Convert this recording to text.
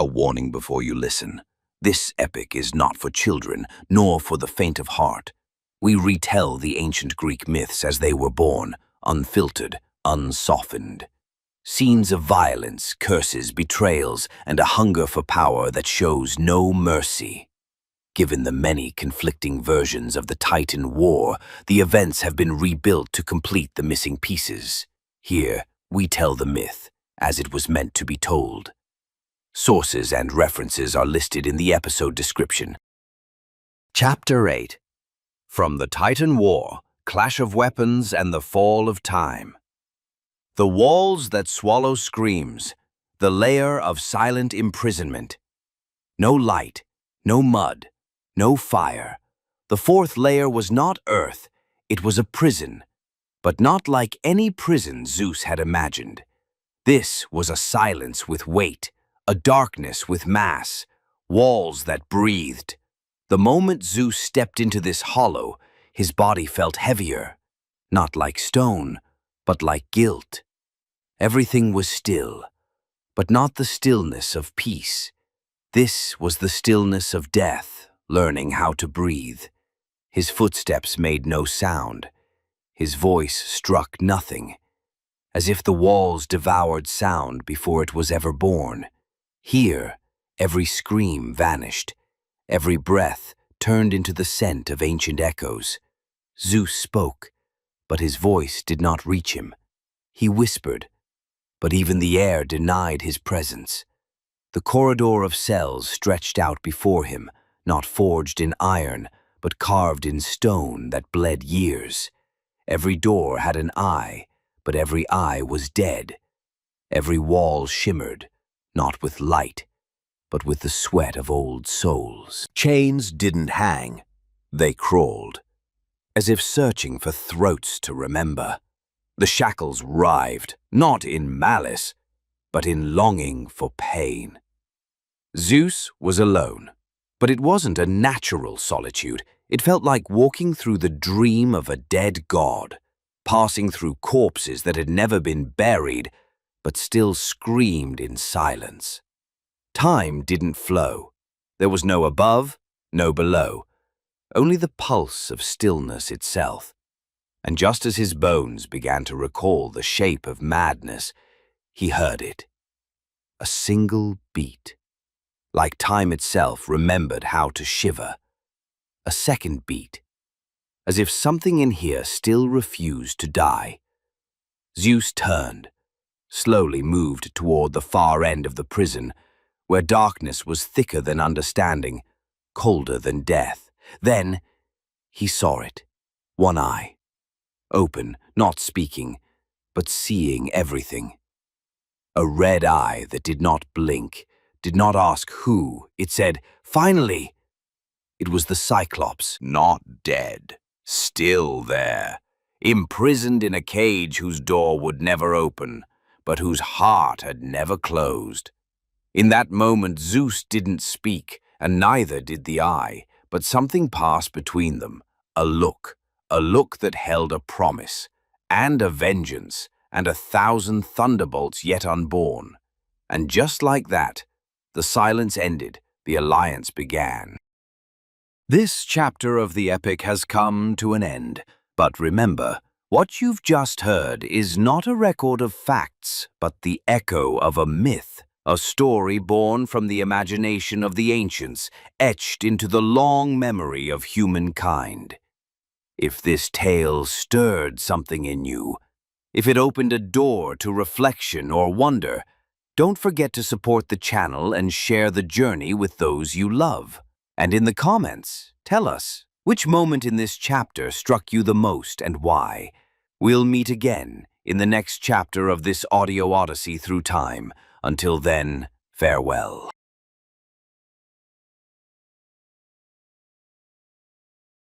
warning before you listen. This epic is not for children, nor for the faint of heart. We retell the ancient Greek myths as they were born, unfiltered, unsoftened. Scenes of violence, curses, betrayals, and a hunger for power that shows no mercy. Given the many conflicting versions of the Titan War, the events have been rebuilt to complete the missing pieces. Here, we tell the myth as it was meant to be told. Sources and references are listed in the episode description. Chapter 8. From the Titan War, Clash of Weapons and the Fall of Time. The walls that swallow screams, the lair of silent imprisonment. No light, no mud, no fire. The fourth layer was not earth, it was a prison, but not like any prison Zeus had imagined. This was a silence with weight, a darkness with mass, walls that breathed. The moment Zeus stepped into this hollow, his body felt heavier, not like stone, but like guilt. Everything was still, but not the stillness of peace. This was the stillness of death, learning how to breathe. His footsteps made no sound. His voice struck nothing, as if the walls devoured sound before it was ever born. Here, every scream vanished. Every breath turned into the scent of ancient echoes. Zeus spoke, but his voice did not reach him. He whispered, but even the air denied his presence. The corridor of cells stretched out before him, not forged in iron, but carved in stone that bled years. Every door had an eye, but every eye was dead. Every wall shimmered, not with light, but with the sweat of old souls. Chains didn't hang, they crawled, as if searching for throats to remember. The shackles writhed, not in malice, but in longing for pain. Zeus was alone, but it wasn't a natural solitude. It felt like walking through the dream of a dead god, passing through corpses that had never been buried, but still screamed in silence. Time didn't flow. There was no above, no below, only the pulse of stillness itself. And just as his bones began to recall the shape of madness, he heard it. A single beat, like time itself remembered how to shiver. A second beat, as if something in here still refused to die. Zeus turned, slowly moved toward the far end of the prison, where darkness was thicker than understanding, colder than death. Then he saw it, one eye, open, not speaking, but seeing everything. A red eye that did not blink, did not ask who. It said, "Finally!" It was the Cyclops, not dead, still there, imprisoned in a cage whose door would never open, but whose heart had never closed. In that moment, Zeus didn't speak, and neither did the eye, but something passed between them, a look that held a promise, and a vengeance, and 1,000 thunderbolts yet unborn. And just like that, the silence ended, the alliance began. This chapter of the epic has come to an end, but remember, what you've just heard is not a record of facts, but the echo of a myth, a story born from the imagination of the ancients, etched into the long memory of humankind. If this tale stirred something in you, if it opened a door to reflection or wonder, don't forget to support the channel and share the journey with those you love. And in the comments, tell us which moment in this chapter struck you the most and why. We'll meet again in the next chapter of this audio odyssey through time. Until then, farewell.